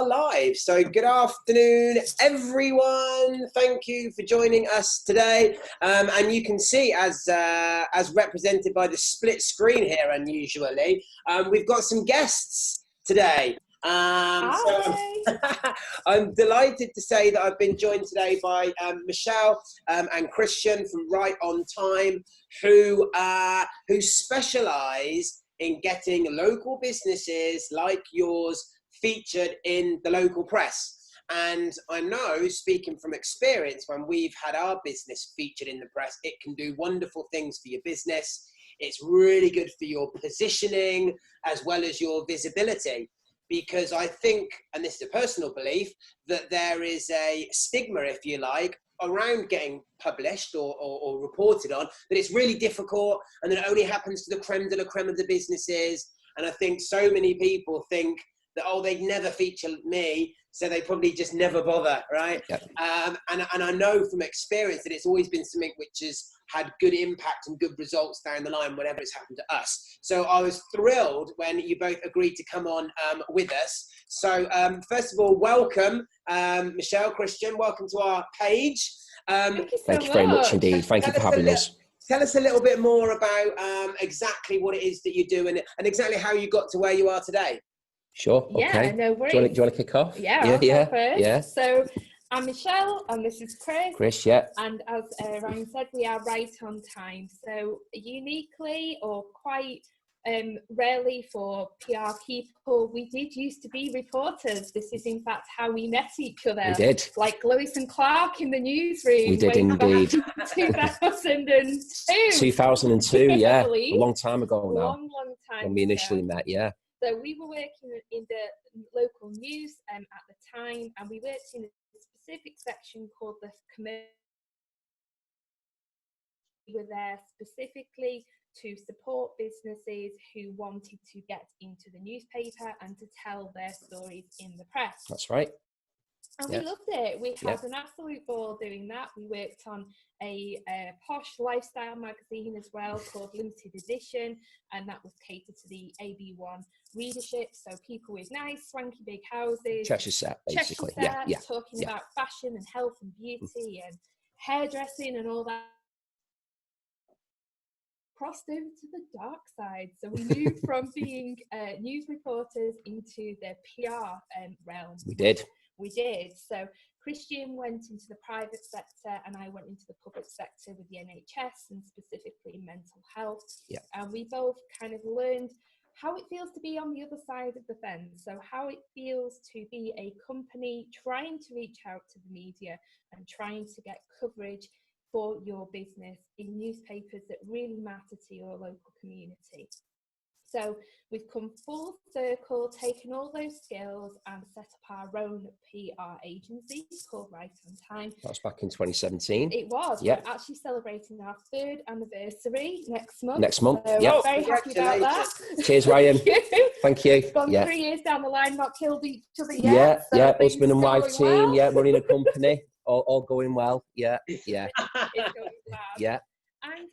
Live. So good afternoon, everyone. Thank you for joining us today. And you can see, as represented by the split screen here, unusually, we've got some guests today. So I'm delighted to say that I've been joined today by Michelle and Christian from Right on Time, who specialise in getting local businesses like yours featured in the local press. And I know, speaking from experience, when we've had our business featured in the press, it can do wonderful things for your business. It's really good for your positioning as well as your visibility. Because I think, and this is a personal belief, that there is a stigma, if you like, around getting published or reported on, that it's really difficult and that it only happens to the creme de la creme of the businesses. And I think so many people think that, oh, they'd never feature me, so they probably just never bother, right? Yep. And I know from experience that it's always been something which has had good impact and good results down the line whenever it's happened to us. So I was thrilled when you both agreed to come on with us. So first of all, welcome, Michelle, Christian, welcome to our page. Thank you very much indeed. Thank you for having us. Tell us a little bit more about exactly what it is that you do and exactly how you got to where you are today. Sure. Okay. Yeah, no worries. Do you want to kick off? Yeah, yeah. So I'm Michelle and this is Chris. Chris, yeah. And as Ryan said, we are right on time. So uniquely or quite rarely for PR people, we did used to be reporters. This is in fact how we met each other. We did. Like Lewis and Clark in the newsroom. We did indeed. 2002. 2002, yeah. A long time ago now. Long time. When we initially met, yeah. So we were working in the local news at the time, and we worked in a specific section called the commercial. We were there specifically to support businesses who wanted to get into the newspaper and to tell their stories in the press. That's right. And we loved it. We had an absolute ball doing that. We worked on a posh lifestyle magazine as well called Limited Edition, and that was catered to the AB1 readership. So people with nice, swanky big houses. Cheshire set, basically. Cheshire set, talking about fashion and health and beauty and hairdressing and all that. Crossed over to the dark side. So we moved from being news reporters into the PR realm. We did. We did. So Christian went into the private sector and I went into the public sector with the NHS and specifically mental health. Yeah. And we both kind of learned how it feels to be on the other side of the fence. So how it feels to be a company trying to reach out to the media and trying to get coverage for your business in newspapers that really matter to your local community. So we've come full circle, taken all those skills and set up our own PR agency called Right on Time. That was back in 2017. It was. Yeah. We're actually celebrating our 3rd anniversary next month. Next month, so yeah. We're very happy about that. Cheers, Ryan. Thank you. It's gone 3 years down the line, not killed each other yet. Husband and wife team, running a company, all going well. Yeah. It's going well. Yeah. And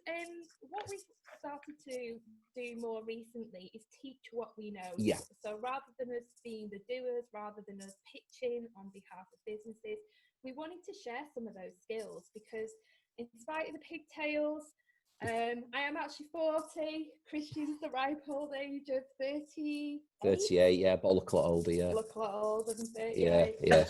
what we've started to do more recently is teach what we know. Yeah. So rather than us being the doers, rather than us pitching on behalf of businesses, we wanted to share some of those skills because in spite of the pigtails, I am actually 40. Christian's the ripe old age of 30. 38, yeah, but I look a lot older, yeah. Look a lot older than 38. Yeah.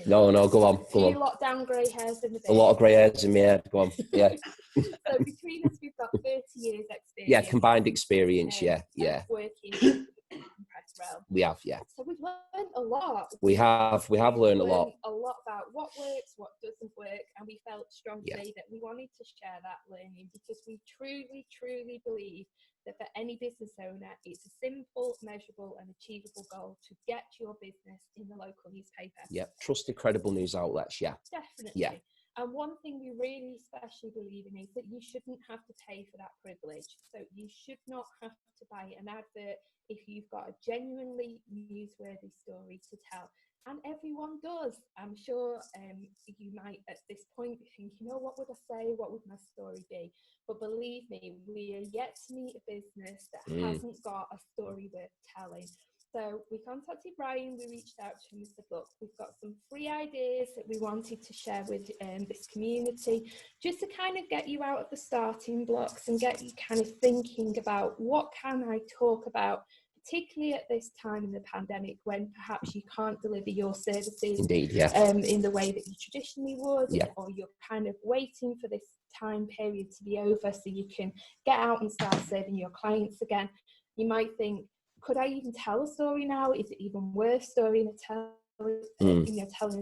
No, go on. A few lockdown grey hairs in the A lot of grey hairs in my head, go on, yeah. So between us, we've got 30 years experience. Yeah, combined experience, yeah. Working in the press realm. We have, yeah. So we've learned a lot. We have learned a lot. A lot about what works, what doesn't work, and we felt strongly that we wanted to share that learning because we truly believe that for any business owner, it's a simple, measurable and achievable goal to get your business in the local newspaper. Yeah, trusted, credible news outlets, yeah. Definitely. Yeah. And one thing we really especially believe in is that you shouldn't have to pay for that privilege. So you should not have to buy an advert if you've got a genuinely newsworthy story to tell. And everyone does. I'm sure you might at this point think, what would I say? What would my story be? But believe me, we are yet to meet a business that hasn't got a story worth telling. So we contacted Brian, we reached out to him and said, look, we've got some free ideas that we wanted to share with this community, just to kind of get you out of the starting blocks and get you kind of thinking about what can I talk about, particularly at this time in the pandemic when perhaps you can't deliver your services Indeed, yeah. In the way that you traditionally would, yeah. or you're kind of waiting for this time period to be over so you can get out and start serving your clients again. You might think, could I even tell a story now? Is it even worth telling a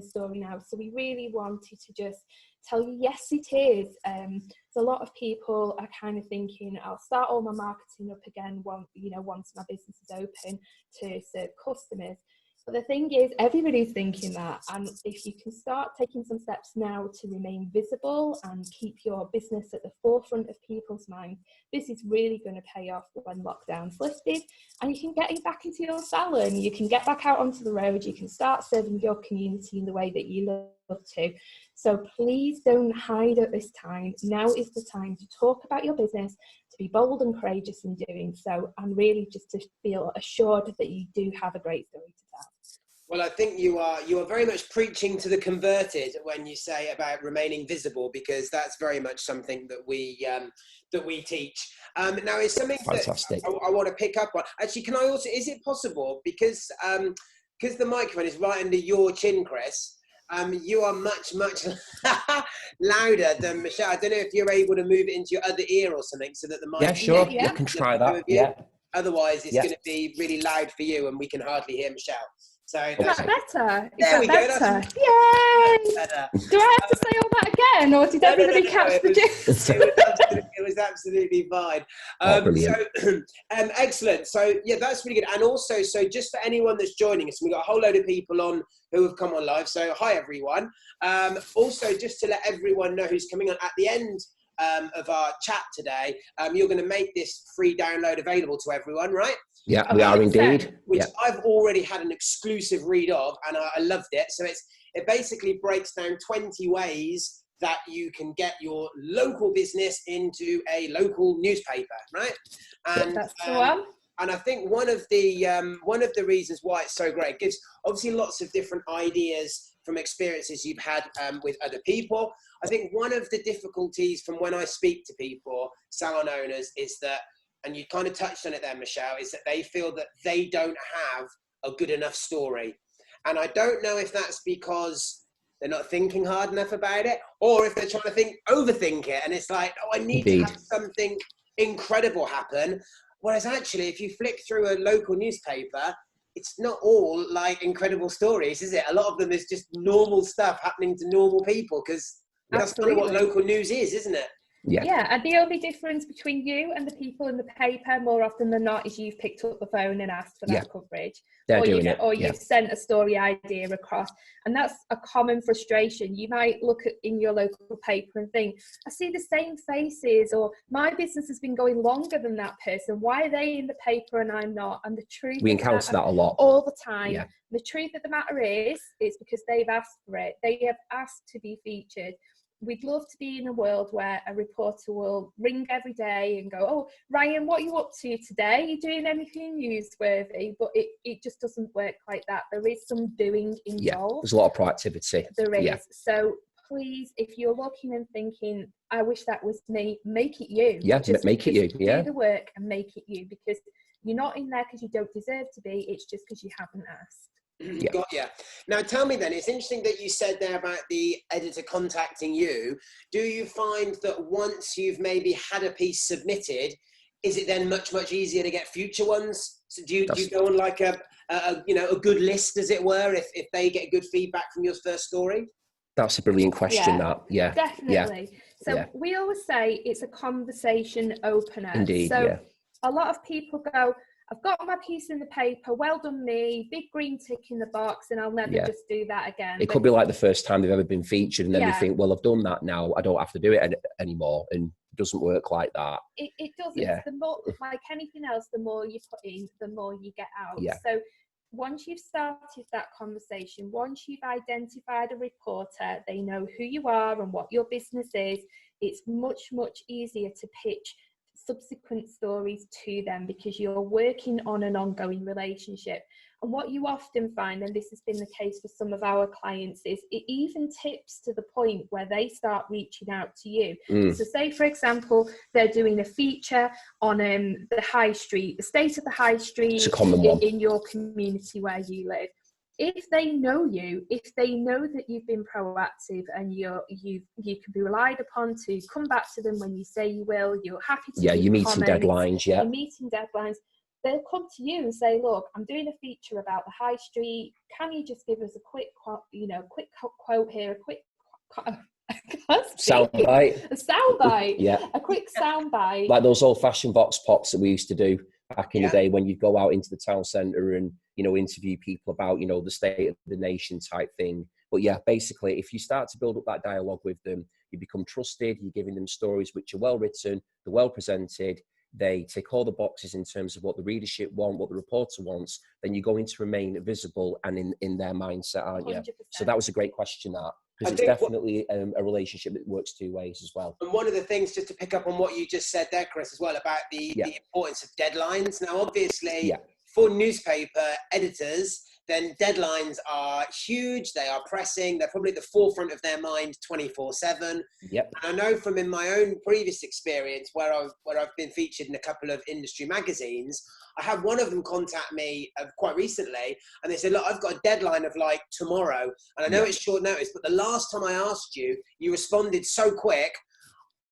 story now? So we really wanted to just tell you, yes, it is. So a lot of people are kind of thinking, I'll start all my marketing up again once my business is open to serve customers. But the thing is, everybody's thinking that, and if you can start taking some steps now to remain visible and keep your business at the forefront of people's minds, this is really going to pay off when lockdown's lifted, and you can get back into your salon, you can get back out onto the road, you can start serving your community in the way that you love to. So please don't hide at this time. Now is the time to talk about your business, to be bold and courageous in doing so, and really just to feel assured that you do have a great story to tell. Well, I think you are very much preaching to the converted when you say about remaining visible, because that's very much something that we teach. Now, it's something Fantastic. that I want to pick up on. Actually, can I also? Is it possible, because the microphone is right under your chin, Chris? You are much louder than Michelle. I don't know if you're able to move it into your other ear or something so that the mic. Yeah, sure. Yeah. You can try that. Yeah. Otherwise, it's going to be really loud for you, and we can hardly hear Michelle. So Is that better? There we go. Yay! Better. Do I have to say all that again, or did everybody catch the gist? It was absolutely fine. Excellent. So yeah, that's really good. And also, so just for anyone that's joining us, we've got a whole load of people on who have come on live. So hi everyone. Also, just to let everyone know who's coming on at the end of our chat today, you're going to make this free download available to everyone, right? Yeah, we are indeed. Which I've already had an exclusive read of, and I loved it. So it basically breaks down 20 ways that you can get your local business into a local newspaper, right? And that's the one. And I think one of the reasons why it's so great, it gives obviously lots of different ideas from experiences you've had with other people. I think one of the difficulties from when I speak to people, salon owners, is that, and you kind of touched on it there, Michelle, is that they feel that they don't have a good enough story. And I don't know if that's because they're not thinking hard enough about it, or if they're trying to overthink it. And it's like, oh, I need to have something incredible happen. Whereas actually, if you flick through a local newspaper, it's not all like incredible stories, is it? A lot of them is just normal stuff happening to normal people, because that's kind of what local news is, isn't it? Yeah, and the only difference between you and the people in the paper more often than not is you've picked up the phone and asked for that coverage. Or you've sent a story idea across. And that's a common frustration. You might look in your local paper and think, I see the same faces, or my business has been going longer than that person. Why are they in the paper and I'm not? And the truth we encounter that a lot. All the time. Yeah. The truth of the matter is, it's because they've asked for it. They have asked to be featured. We'd love to be in a world where a reporter will ring every day and go, oh, Ryan, what are you up to today? Are you doing anything newsworthy? But it just doesn't work like that. There is some doing involved. Yeah, there's a lot of proactivity. There is. Yeah. So please, if you're looking and thinking, I wish that was me, make it you. Yeah, make it you. Yeah. Do the work and make it you, because you're not in there because you don't deserve to be. It's just because you haven't asked. Yeah. Got ya. Now tell me then, it's interesting that you said there about the editor contacting you. Do you find that once you've maybe had a piece submitted, is it then much easier to get future ones? So do you go on like a good list, as it were, if they get good feedback from your first story? That's a brilliant question. Yeah, definitely. Yeah. So we always say it's a conversation opener. Indeed. So a lot of people go, I've got my piece in the paper, well done me, big green tick in the box, and I'll never just do that again. It could be like the first time they've ever been featured, and then they think, well, I've done that now, I don't have to do it anymore, and it doesn't work like that. It doesn't. Yeah. The more, like anything else, the more you put in, the more you get out. Yeah. So once you've started that conversation, once you've identified a reporter, they know who you are and what your business is, it's much easier to pitch subsequent stories to them, because you're working on an ongoing relationship. And what you often find, and this has been the case for some of our clients, is it even tips to the point where they start reaching out to you. So say, for example, they're doing a feature on the high street, the state of the high street in your community where you live. If they know you, if they know that you've been proactive and you can be relied upon to come back to them when you say you will, you're happy to you're meeting deadlines, you're meeting deadlines, they'll come to you and say, look, I'm doing a feature about the high street. Can you just give us a quick quote here, a quick soundbite, a quick soundbite, like those old-fashioned vox pops that we used to do back in the day when you go out into the town centre and interview people about the state of the nation type thing. But yeah, basically, if you start to build up that dialogue with them, you become trusted. You're giving them stories which are well written, they're well presented. They tick all the boxes in terms of what the readership want, what the reporter wants. Then you're going to remain visible and in their mindset, aren't you? 100%. So that was a great question, that. Because it's definitely a relationship that works two ways as well. And one of the things, just to pick up on what you just said there, Chris, as well, about the importance of deadlines. Now, obviously, for newspaper editors, then deadlines are huge. They are pressing. They're probably at the forefront of their mind 24/7. Yep. And I know from in my own previous experience where I've been featured in a couple of industry magazines, I had one of them contact me quite recently, and they said, look, I've got a deadline of like tomorrow, and I know it's short notice, but the last time I asked you, you responded so quick,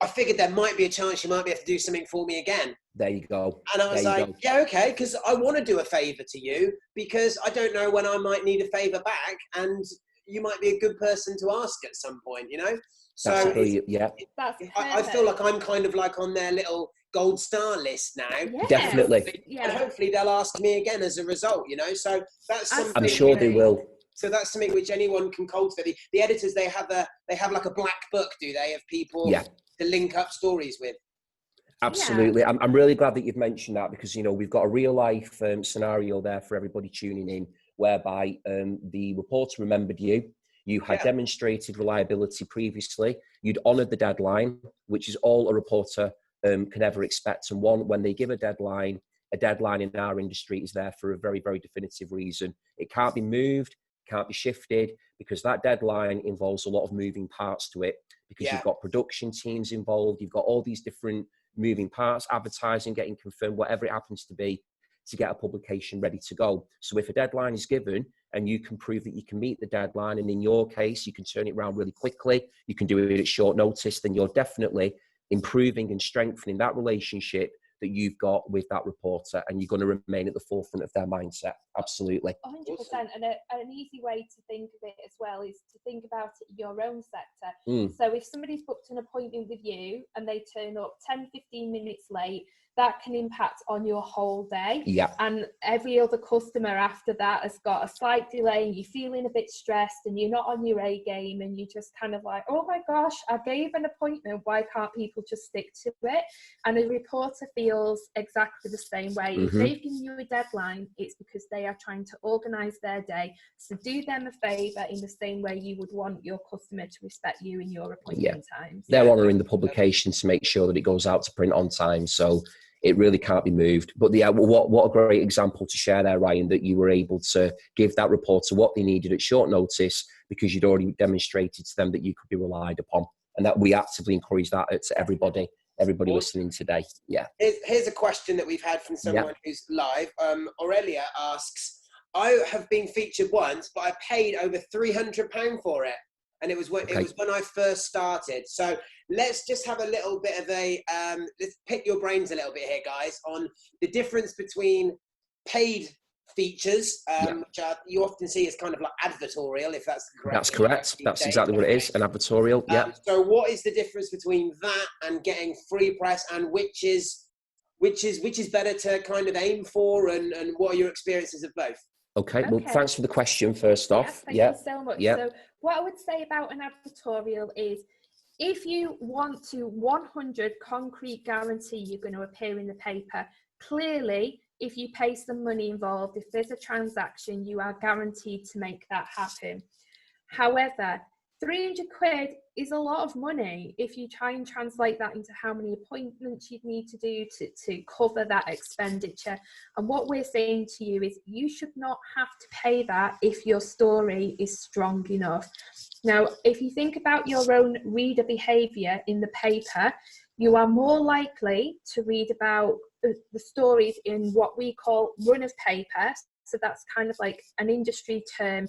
I figured there might be a chance you might be able to do something for me again. There you go. And I was like, yeah, okay, because I want to do a favour to you, because I don't know when I might need a favour back, and you might be a good person to ask at some point, So that's brilliant. I feel like I'm kind of like on their little gold star list now. Yes. Definitely. And hopefully they'll ask me again as a result, So that's something. I'm sure they will. So that's something which anyone can cultivate. The editors, they have like a black book, do they, of people to link up stories with? Absolutely. I'm really glad that you've mentioned that, because, we've got a real life scenario there for everybody tuning in, whereby the reporter remembered you. You had demonstrated reliability previously. You'd honoured the deadline, which is all a reporter can ever expect and want. When they give a deadline in our industry is there for a very, very definitive reason. It can't be moved, can't be shifted, because that deadline involves a lot of moving parts to it, because you've got production teams involved, you've got all these different moving parts, advertising getting confirmed, whatever it happens to be, to get a publication ready to go. So if a deadline is given and you can prove that you can meet the deadline, and in your case, you can turn it around really quickly, you can do it at short notice, then you're definitely improving and strengthening that relationship that you've got with that reporter, and you're going to remain at the forefront of their mindset. Absolutely. 100%. And an easy way to think of it as well is to think about it in your own sector. So if somebody's booked an appointment with you and they turn up 10-15 minutes late, that can impact on your whole day. And every other customer after that has got a slight delay, and you're feeling a bit stressed and you're not on your A game, and you just kind of like, oh my gosh, I gave an appointment, why can't people just stick to it? And a reporter feels exactly the same way. If they've given you a deadline, it's because they are trying to organise their day. So do them a favour in the same way you would want your customer to respect you in your appointment times. They're honouring the publication to make sure that it goes out to print on time. So it really can't be moved. But what a great example to share there, Ryan, that you were able to give that reporter what they needed at short notice, because you'd already demonstrated to them that you could be relied upon, and that we actively encourage that to everybody listening today. Here's a question that we've had from someone who's live. Aurelia asks, I have been featured once, but I paid over £300 for it. And it was when I first started. So let's just have a little bit of let's pick your brains a little bit here, guys, on the difference between paid features, which you often see as kind of like advertorial, if that's correct. That's correct. That's exactly what it is, an advertorial. So what is the difference between that and getting free press, and which is better to kind of aim for, and what are your experiences of both? Okay, well, thanks for the question first off. Thank you so much. So what I would say about an advertorial is, if you want to 100 concrete guarantee you're going to appear in the paper, clearly, if you pay some money involved, if there's a transaction, you are guaranteed to make that happen. However, £300 is a lot of money if you try and translate that into how many appointments you'd need to do to cover that expenditure. And what we're saying to you is you should not have to pay that if your story is strong enough. Now, if you think about your own reader behaviour in the paper, you are more likely to read about the stories in what we call run of paper. So that's kind of like an industry term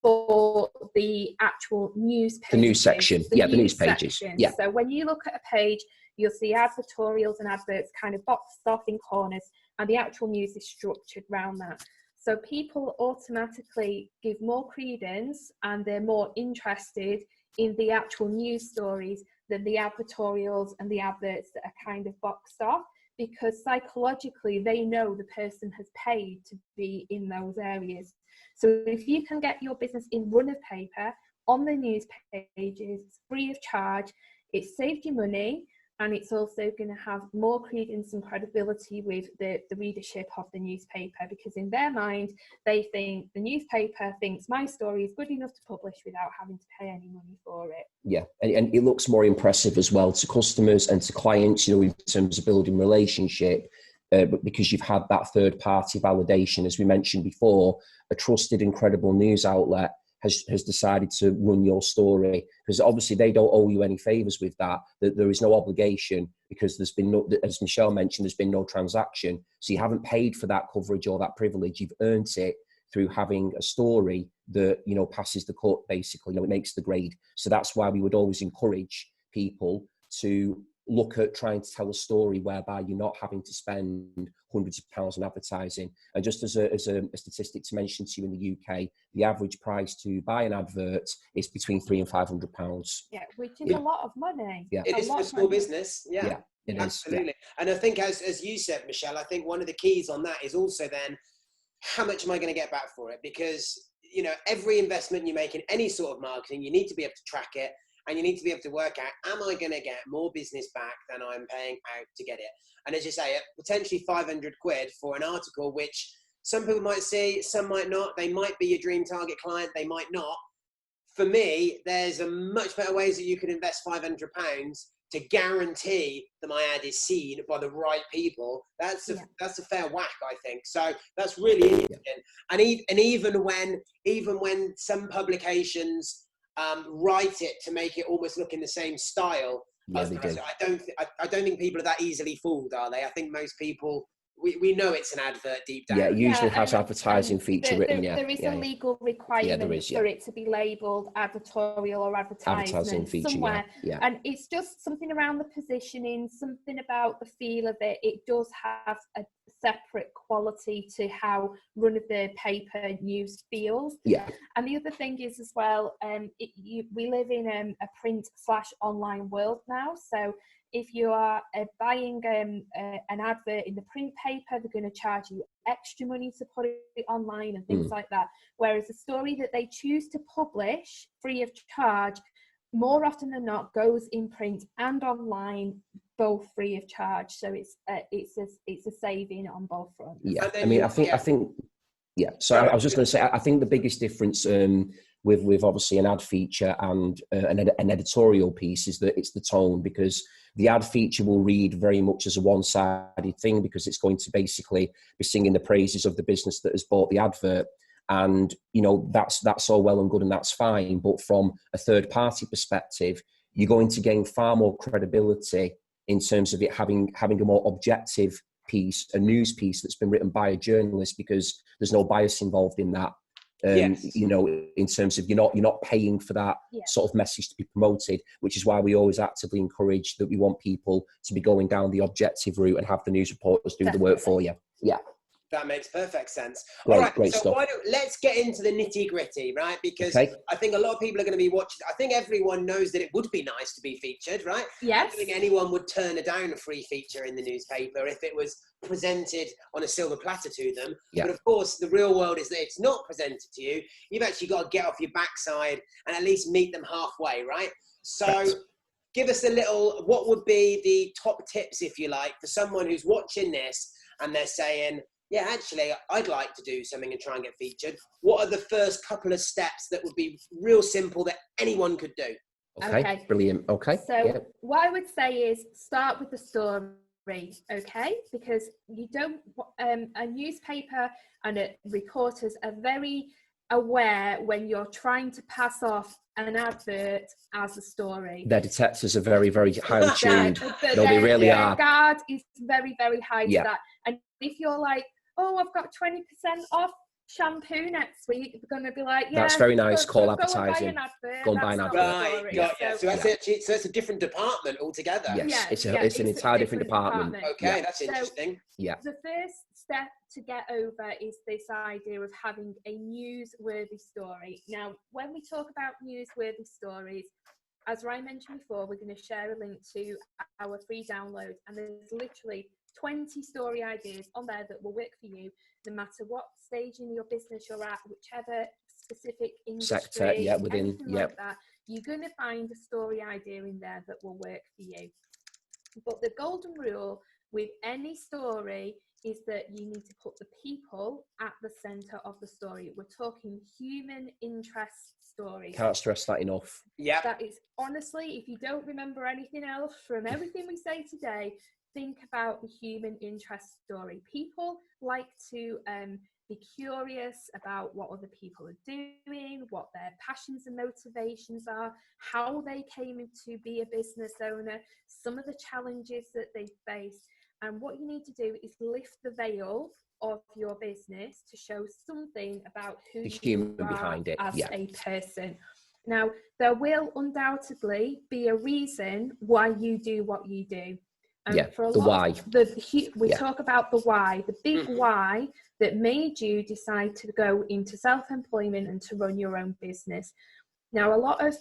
for the actual news pages. The news section. The news pages. Section. Yeah. So when you look at a page, you'll see advertorials and adverts kind of boxed off in corners, and the actual news is structured around that. So people automatically give more credence and they're more interested in the actual news stories than the advertorials and the adverts that are kind of boxed off, because psychologically they know the person has paid to be in those areas. So if you can get your business in run of paper on the news pages, free of charge, it saves you money, and it's also going to have more credence and credibility with the readership of the newspaper, because in their mind, they think the newspaper thinks my story is good enough to publish without having to pay any money for it. Yeah, and it looks more impressive as well to customers and to clients, you know, in terms of building relationship, but because you've had that third-party validation, as we mentioned before, a trusted and credible news outlet has decided to run your story, because obviously they don't owe you any favors with that. There is no obligation, because there's been no, as Michelle mentioned, there's been no transaction. So you haven't paid for that coverage or that privilege. You've earned it through having a story that, you know, passes the cut, basically, you know, it makes the grade. So that's why we would always encourage people to look at trying to tell a story whereby you're not having to spend hundreds of pounds on advertising. And just as a statistic to mention to you, in the UK, the average price to buy an advert is between £300 and £500. Yeah, which is a lot of money. Yeah, it is for a small business. Yeah, it absolutely. is. Yeah. And I think, as you said, Michelle, I think one of the keys on that is also then, how much am I going to get back for it? Because, you know, every investment you make in any sort of marketing, you need to be able to track it. And you need to be able to work out, am I going to get more business back than I'm paying out to get it? And as you say, potentially £500 for an article, which some people might see, some might not. They might be your dream target client, they might not. For me, there's a much better ways that you can invest £500 to guarantee that my ad is seen by the right people. That's a fair whack, I think. So that's really interesting. And even when some publications write it to make it almost look in the same style. Yeah, they do. I don't think people are that easily fooled, are they? I think most people, we know it's an advert deep down. Yeah, it usually has advertising feature written. There is a legal requirement for it to be labelled advertorial or advertisement somewhere. Yeah. And it's just something around the positioning, something about the feel of it. It does have a separate quality to how run of the paper news feels. Yeah. And the other thing is as well, we live in a print/online world now. So if you are buying an advert in the print paper, they're going to charge you extra money to put it online and things like that. Whereas a story that they choose to publish free of charge, more often than not, goes in print and online, both free of charge. So it's a saving on both fronts. Yeah, I mean, I think. Yeah. So I was just going to say, I think the biggest difference with obviously an ad feature and an editorial piece is that it's the tone, because the ad feature will read very much as a one-sided thing, because it's going to basically be singing the praises of the business that has bought the advert. And, you know, that's all well and good and that's fine. But from a third party perspective, you're going to gain far more credibility in terms of it having a more objective piece, a news piece that's been written by a journalist, because there's no bias involved in that. You know, in terms of you're not paying for that sort of message to be promoted, which is why we always actively encourage that we want people to be going down the objective route and have the news reporters do the work for you. Yeah. That makes perfect sense. Great so stuff. Let's get into the nitty gritty, right? Because I think a lot of people are going to be watching. I think everyone knows that it would be nice to be featured, right? Yes. I don't think anyone would turn down a free feature in the newspaper if it was presented on a silver platter to them. Yeah. But of course, the real world is that it's not presented to you. You've actually got to get off your backside and at least meet them halfway, right? So give us what would be the top tips, if you like, for someone who's watching this and they're saying, yeah, actually, I'd like to do something and try and get featured. What are the first couple of steps that would be real simple that anyone could do? Okay. Brilliant. Okay. So what I would say is start with the story, okay? Because you don't, a newspaper and reporters are very aware when you're trying to pass off an advert as a story. Their detectors are very, very highly tuned. No, they really are. Their guard is very, very high to Yeah. that. And if you're like, oh, I've got 20% off shampoo next week, they're going to be like, yeah, that's very nice. Call go advertising. Go and buy an advert. Right, got you. So that's actually, so it's a different department altogether. Yes, it's an entire different department. Okay, that's interesting. So the first step to get over is this idea of having a newsworthy story. Now, when we talk about newsworthy stories, as Ryan mentioned before, we're going to share a link to our free download, and there's literally 20 story ideas on there that will work for you, no matter what stage in your business you're at, whichever specific industry, sector, within, like that, you're going to find a story idea in there that will work for you. But the golden rule with any story is that you need to put the people at the center of the story. We're talking human interest stories. Can't stress that enough. Yeah. That is, honestly, if you don't remember anything else from everything we say today, think about the human interest story. People like to be curious about what other people are doing, what their passions and motivations are, how they came to be a business owner, some of the challenges that they face. And what you need to do is lift the veil of your business to show something about who The you human are behind it, as a person. Now, there will undoubtedly be a reason why you do what you do. And for a the lot why. We talk about the why, the big why that made you decide to go into self-employment and to run your own business. Now, a lot of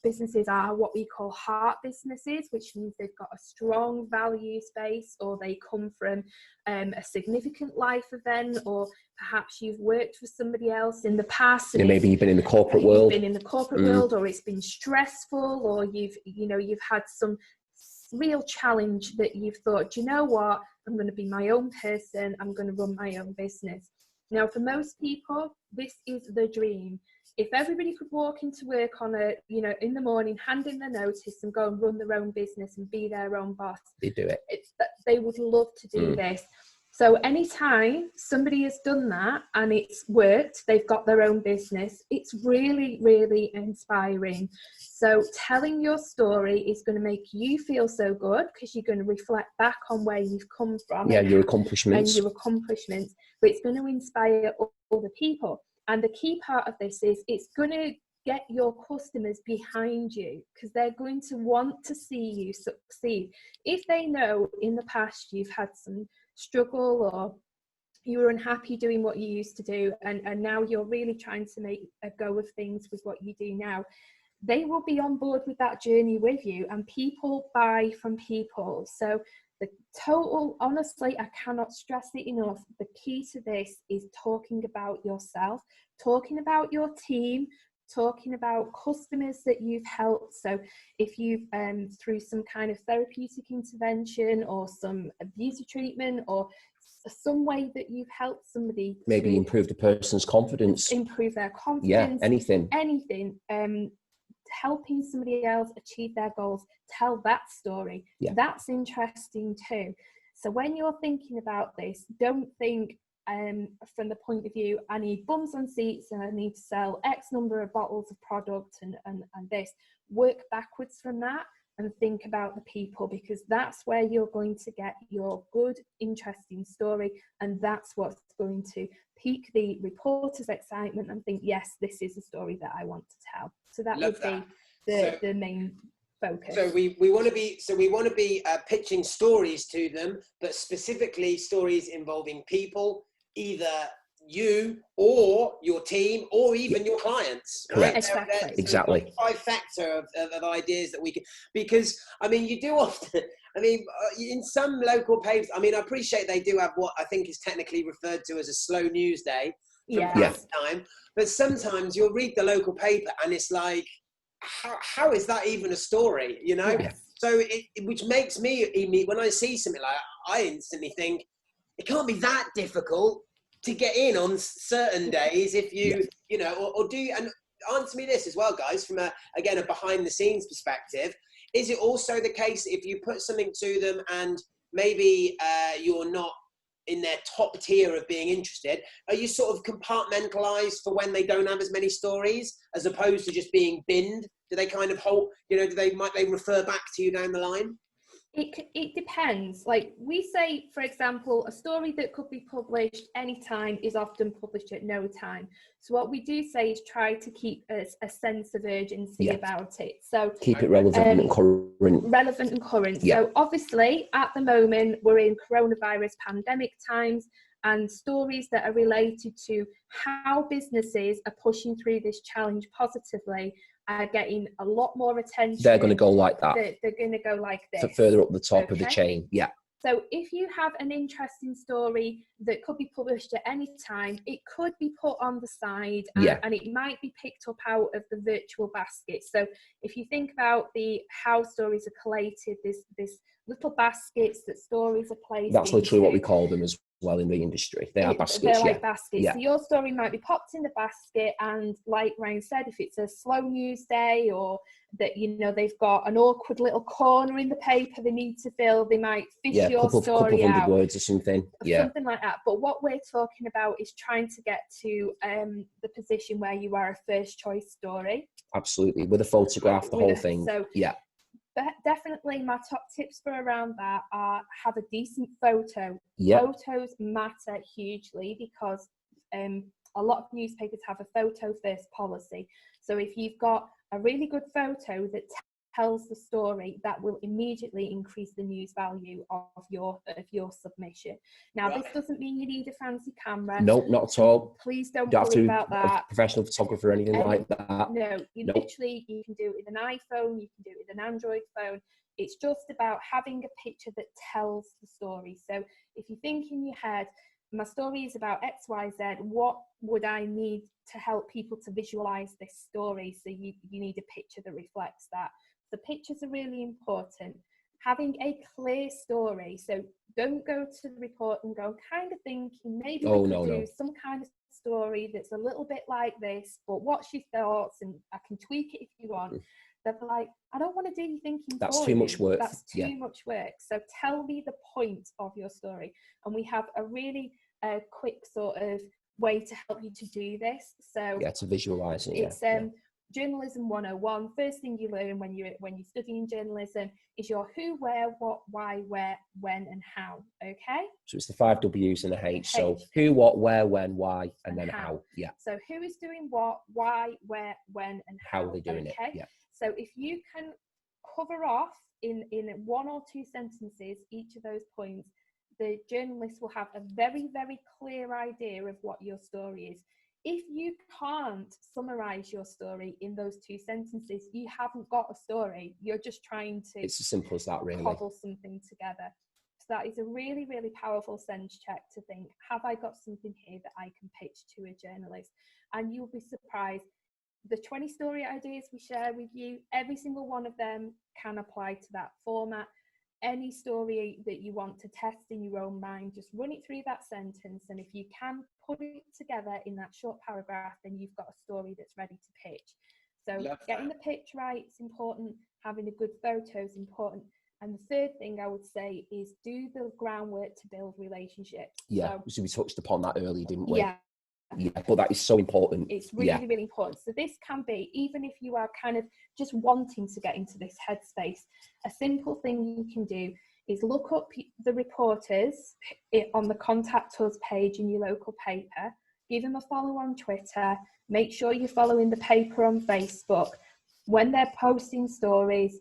businesses are what we call heart businesses, which means they've got a strong values base, or they come from a significant life event, or perhaps you've worked for somebody else in the past. And maybe you've been in the corporate world. You've been in the corporate world, or it's been stressful, or you've had some real challenge that you've thought, you know what, I'm going to be my own person, I'm going to run my own business. Now, for most people, this is the dream. If everybody could walk into work on in the morning, hand in their notice and go and run their own business and be their own boss, they do it. They would love to do this. So anytime somebody has done that and it's worked, they've got their own business, it's really, really inspiring. So telling your story is going to make you feel so good, because you're going to reflect back on where you've come from. Yeah, your accomplishments. But it's going to inspire other people. And the key part of this is it's going to get your customers behind you, because they're going to want to see you succeed. If they know in the past you've had some struggle, or you were unhappy doing what you used to do, and now you're really trying to make a go of things with what you do now, they will be on board with that journey with you. And people buy from people. So honestly, I cannot stress it enough, the key to this is talking about yourself, talking about your team, talking about customers that you've helped. So if you've through some kind of therapeutic intervention, or some beauty treatment, or some way that you've helped somebody, maybe improve the person's confidence, improve their confidence, anything, helping somebody else achieve their goals, tell that story. That's interesting too. So when you're thinking about this, don't think from the point of view, I need bums on seats and I need to sell X number of bottles of product and this. Work backwards from that and think about the people, because that's where you're going to get your good, interesting story, and that's what's going to pique the reporter's excitement and think, yes, this is a story that I want to tell. So that would be the main focus. So we want to be pitching stories to them, but specifically stories involving people, either you or your team or even your clients. Correct. Exactly. Exactly. Trifecta of ideas that we can, because I mean, you do often, I mean, in some local papers, I mean, I appreciate they do have what I think is technically referred to as a slow news day from time to time, but sometimes you'll read the local paper and it's like, how is that even a story, you know? Yes. So which makes me, when I see something like that, I instantly think, it can't be that difficult to get in on certain days if you, you know, or do, and answer me this as well, guys, from a behind the scenes perspective. Is it also the case if you put something to them and maybe you're not in their top tier of being interested, are you sort of compartmentalized for when they don't have as many stories as opposed to just being binned? Do they kind of hold, you know, might they refer back to you down the line? It depends. Like we say, for example, a story that could be published anytime is often published at no time. So what we do say is try to keep a sense of urgency about it. So keep it relevant and current. Relevant and current. So obviously at the moment we're in coronavirus pandemic times, and stories that are related to how businesses are pushing through this challenge positively are getting a lot more attention. They're going to go like that. They're going to go like this. Further up the top of the chain. Yeah. So if you have an interesting story that could be published at any time, it could be put on the side and it might be picked up out of the virtual basket. So if you think about how stories are collated, this little baskets that stories are placed That's literally what we call them as well in the industry. They are baskets. They're like baskets. So your story might be popped in the basket, and like Ryan said, if it's a slow news day or that, you know, they've got an awkward little corner in the paper they need to fill, they might fish your story couple out. hundred words or something. Something like that. But what we're talking about is trying to get to the position where you are a first choice story. Absolutely. With a photograph, the whole thing. So definitely my top tips for around that are have a decent photo. Photos matter hugely because a lot of newspapers have a photo first policy. So if you've got a really good photo that tells the story, that will immediately increase the news value of your submission. Now this doesn't mean you need a fancy camera. No, not at all. Please don't worry about that. A professional photographer or anything like that. No, literally you can do it with an iPhone, you can do it with an Android phone. It's just about having a picture that tells the story. So if you think in your head, my story is about XYZ, what would I need to help people to visualize this story? So you need a picture that reflects that. The pictures are really important. Having a clear story. So don't go to the report and go kind of thinking maybe we could do some kind of story that's a little bit like this, but what's your thoughts? And I can tweak it if you want. They're like, I don't want to do your thinking. That's too much work. That's too much work. So tell me the point of your story. And we have a really quick sort of way to help you to do this. So to visualize it. It's Journalism 101. First thing you learn when you're studying journalism is your who, where, what, why, where, when, and how. Okay. So it's the 5 W's and a H. So who, what, where, when, why, and then how. Yeah. So who is doing what, why, where, when, and how. How are they doing it? Yeah. So if you can cover off in 1 or 2 sentences each of those points, the journalist will have a very, very clear idea of what your story is. If you can't summarize your story in those 2 sentences, you haven't got a story. You're just trying to... It's as simple as that, really. ...cobble something together. So that is a really, really powerful sense check to think, have I got something here that I can pitch to a journalist? And you'll be surprised. The 20 story ideas we share with you, every single one of them can apply to that format. Any story that you want to test in your own mind, just run it through that sentence, and if you can put it together in that short paragraph, then you've got a story that's ready to pitch. So getting the pitch right is important, having a good photo is important, and the third thing I would say is do the groundwork to build relationships. So we touched upon that earlier, didn't we? Yeah, but that is so important. It's really, really important. So this can be, even if you are kind of just wanting to get into this headspace, a simple thing you can do is look up the reporters on the Contact Us page in your local paper, give them a follow on Twitter, make sure you're following the paper on Facebook. When they're posting stories,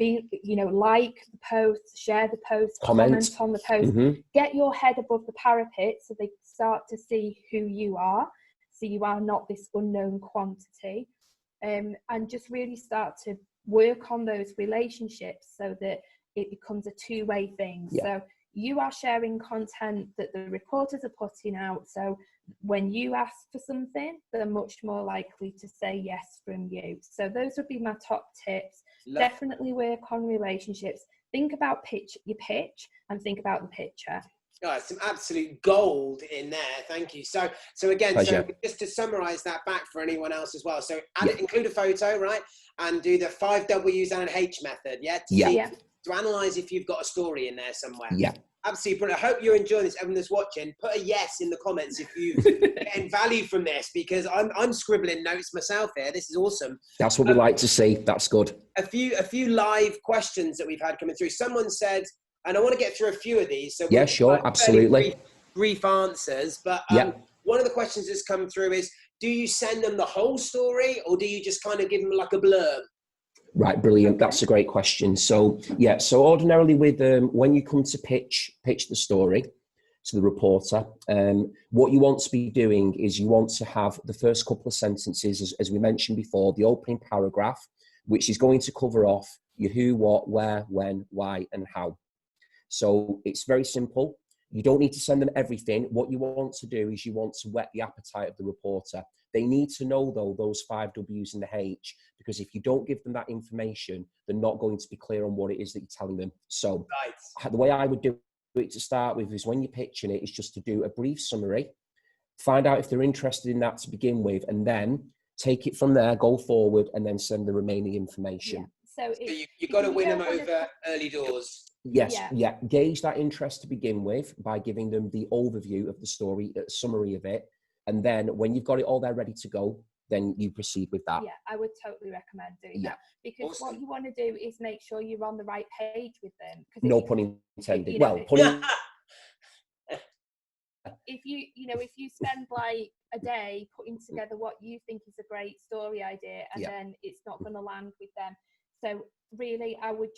like the post, share the post, comment on the post, get your head above the parapet so they start to see who you are, so you are not this unknown quantity, and just really start to work on those relationships so that it becomes a two-way thing. So you are sharing content that the reporters are putting out, so when you ask for something, they're much more likely to say yes from you. So those would be my top tips. Definitely work on relationships. Think about your pitch, and think about the picture. Oh, some absolute gold in there. Thank you. So again, Pleasure. so just to summarize that back for anyone else as well. So include a photo, right? And do the 5 W's and an H method. Yeah. To analyze if you've got a story in there somewhere. Yeah. Absolutely brilliant. I hope you're enjoying this. Everyone that's watching, put a yes in the comments if you're getting value from this, because I'm scribbling notes myself here. This is awesome. That's what we like to see. That's good. A few live questions that we've had coming through. Someone said, and I want to get through a few of these. So yeah, sure, absolutely. Brief answers. But one of the questions that's come through is, do you send them the whole story, or do you just kind of give them like a blurb? Right, brilliant. That's a great question. So, so ordinarily with when you come to pitch the story to the reporter, what you want to be doing is you want to have the first couple of sentences, as we mentioned before, the opening paragraph, which is going to cover off your who, what, where, when, why, and how. So it's very simple. You don't need to send them everything. What you want to do is you want to whet the appetite of the reporter. They need to know, though, those 5 W's and the H, because if you don't give them that information, they're not going to be clear on what it is that you're telling them. So the way I would do it to start with is when you're pitching it is just to do a brief summary, find out if they're interested in that to begin with, and then take it from there, go forward, and then send the remaining information. So you've got to win them over early doors. Yes, gauge that interest to begin with by giving them the overview of the story, a summary of it. And then when you've got it all there ready to go, then you proceed with that. Yeah, I would totally recommend doing that, because what you want to do is make sure you're on the right page with them. No pun intended. If you spend like a day putting together what you think is a great story idea, and then it's not going to land with them. So really, I would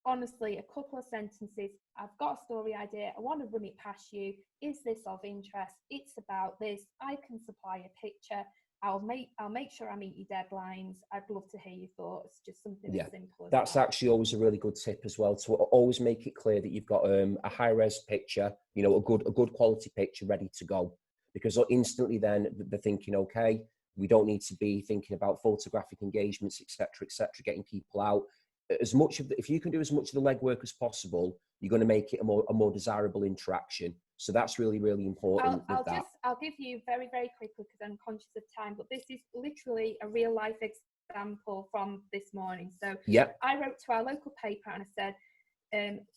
honestly, a couple of sentences. I've got a story idea. I want to run it past you. Is this of interest? It's about this. I can supply a picture. I'll make sure I meet your deadlines. I'd love to hear your thoughts. Just something as simple as that's that. Actually always a really good tip as well, to always make it clear that you've got a high-res picture, a good quality picture ready to go, because instantly then they're thinking, okay, we don't need to be thinking about photographic engagements, etc., getting people out. If you can do as much of the legwork as possible, you're going to make it a more desirable interaction. So that's really, really important. I'll give you very, very quickly, because I'm conscious of time, but this is literally a real life example from this morning. So I wrote to our local paper and I said,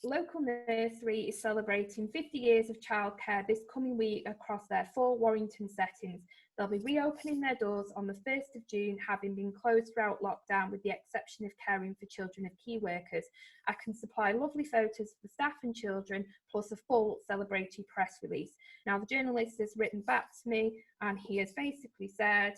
local nursery is celebrating 50 years of childcare this coming week across their 4 Warrington settings. They'll be reopening their doors on the 1st of June, having been closed throughout lockdown with the exception of caring for children of key workers. I can supply lovely photos of the staff and children, plus a full celebratory press release. Now, the journalist has written back to me and he has basically said,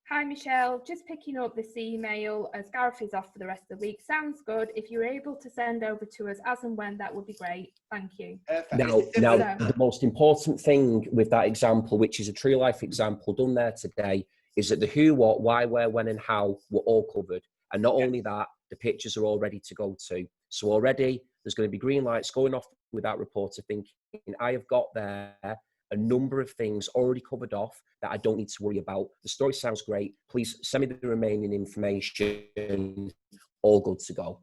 "Hi Michelle, just picking up this email as Gareth is off for the rest of the week. Sounds good. If you're able to send over to us as and when, that would be great. Thank you." Now, the most important thing with that example, which is a true life example done there today, is that the who, what, why, where, when, and how were all covered. And not only that, the pictures are all ready to go to. So already there's going to be green lights going off with that reporter thinking, I have got there a number of things already covered off that I don't need to worry about. The story sounds great. Please send me the remaining information. All good to go.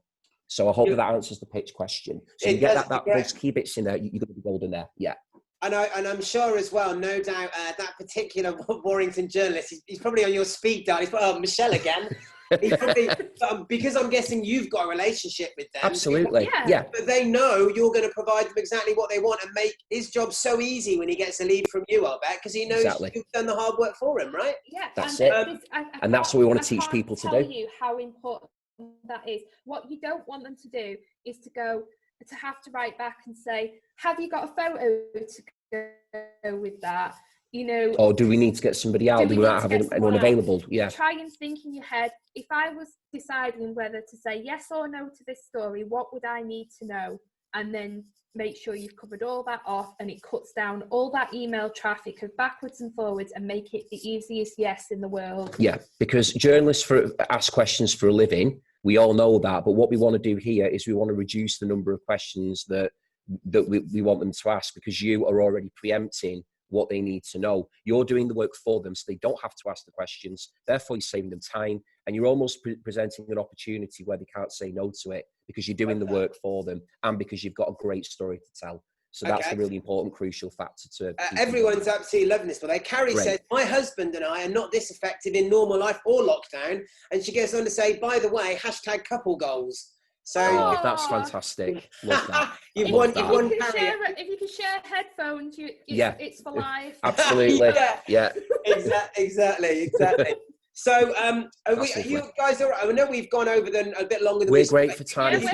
So I hope that answers the pitch question. So you get those key bits in there, you're going to be golden there. Yeah. And I'm sure as well, no doubt, that particular Warrington journalist, he's probably on your speed dial. He's probably, Michelle again. He's probably, because I'm guessing you've got a relationship with them. Absolutely, yeah. But they know you're going to provide them exactly what they want and make his job so easy when he gets a lead from you, I'll bet, because he knows you've done the hard work for him, right? Yeah, that's it. And that's what we want to teach people to do. I can't tell you how important that is. What you don't want them to do is to have to write back and say, have you got a photo to go with that? Or do we need to get somebody out? Do we not have anyone available? Yeah. Try and think in your head, if I was deciding whether to say yes or no to this story, what would I need to know? And then make sure you've covered all that off, and it cuts down all that email traffic of backwards and forwards and make it the easiest yes in the world. Yeah, because journalists ask questions for a living. We all know that. But what we want to do here is we want to reduce the number of questions that we want them to ask, because you are already preempting what they need to know. You're doing the work for them, so they don't have to ask the questions. Therefore, you're saving them time, and you're almost presenting an opportunity where they can't say no to it, because you're doing the work for them and because you've got a great story to tell. So that's a really important, crucial factor to everyone's absolutely loving this. But Carrie says, my husband and I are not this effective in normal life or lockdown. And she goes on to say, by the way, hashtag couple goals. So that's fantastic. Love that. If you can share headphones, it's for life. Absolutely. Yeah. Exactly. So, you guys all right? I know we've gone over a bit longer than we're great for time.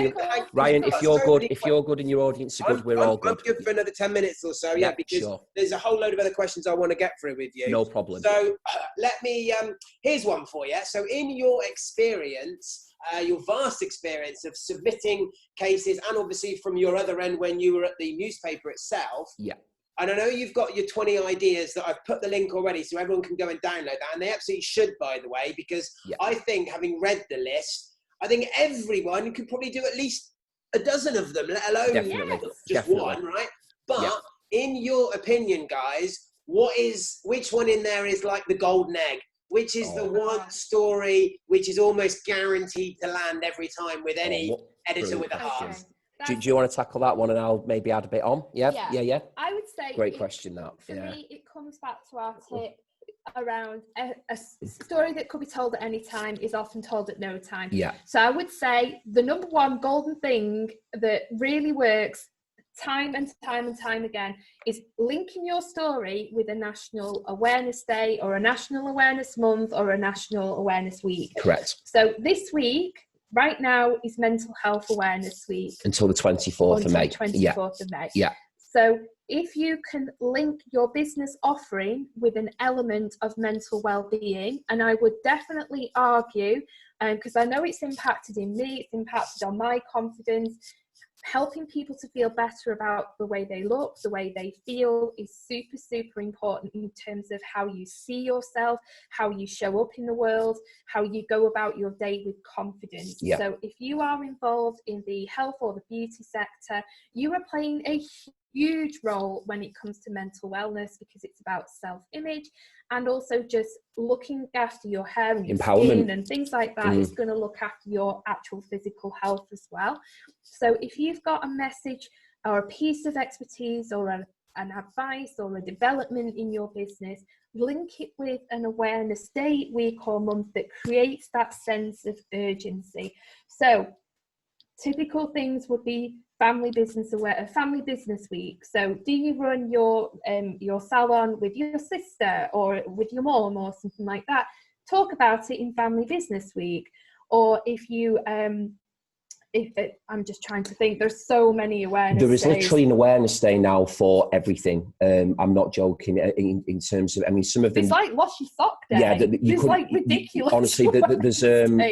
Ryan, if you're good and your audience are good, we're all good. I'm good for another 10 minutes or so, because there's a whole load of other questions I want to get through with you. No problem. So let me, here's one for you. So in your experience, your vast experience of submitting cases, and obviously from your other end when you were at the newspaper itself, and I know you've got your 20 ideas that I've put the link already so everyone can go and download that. And they absolutely should, by the way, because I think, having read the list, I think everyone could probably do at least a dozen of them, let alone just one, right? But in your opinion, guys, which one in there is like the golden egg? Which is the one story which is almost guaranteed to land every time with any editor with a heart? Do you want to tackle that one and I'll maybe add a bit on? Yeah. I would say great question that. For me, it comes back to our tip around a story that could be told at any time is often told at no time. Yeah. So I would say the number one golden thing that really works time and time again is linking your story with a national awareness day or a national awareness month or a national awareness week. Correct. So this week, right now, is Mental Health Awareness Week. Until the 24th of May. 24th of May. Yeah. So if you can link your business offering with an element of mental well-being, and I would definitely argue, because I know it's impacted in me, it's impacted on my confidence, helping people to feel better about the way they look, the way they feel is super, super important in terms of how you see yourself, how you show up in the world, how you go about your day with confidence. Yeah. So if you are involved in the health or the beauty sector, you are playing a huge role when it comes to mental wellness, because it's about self-image and also just looking after your hair and your skin and things like that. It's going to look after your actual physical health as well. So if you've got a message or a piece of expertise or an advice or a development in your business, link it with an awareness day, week or month that creates that sense of urgency. So typical things would be family business week. So do you run your salon with your sister or with your mom or something like that? Talk about it in family business week. Or if you I'm just trying to think, there's so many awareness There is days. literally an awareness day now for everything. I'm not joking in terms of, I mean, some of them. It's like wash your sock day. Yeah, it's like ridiculous. Honestly, there's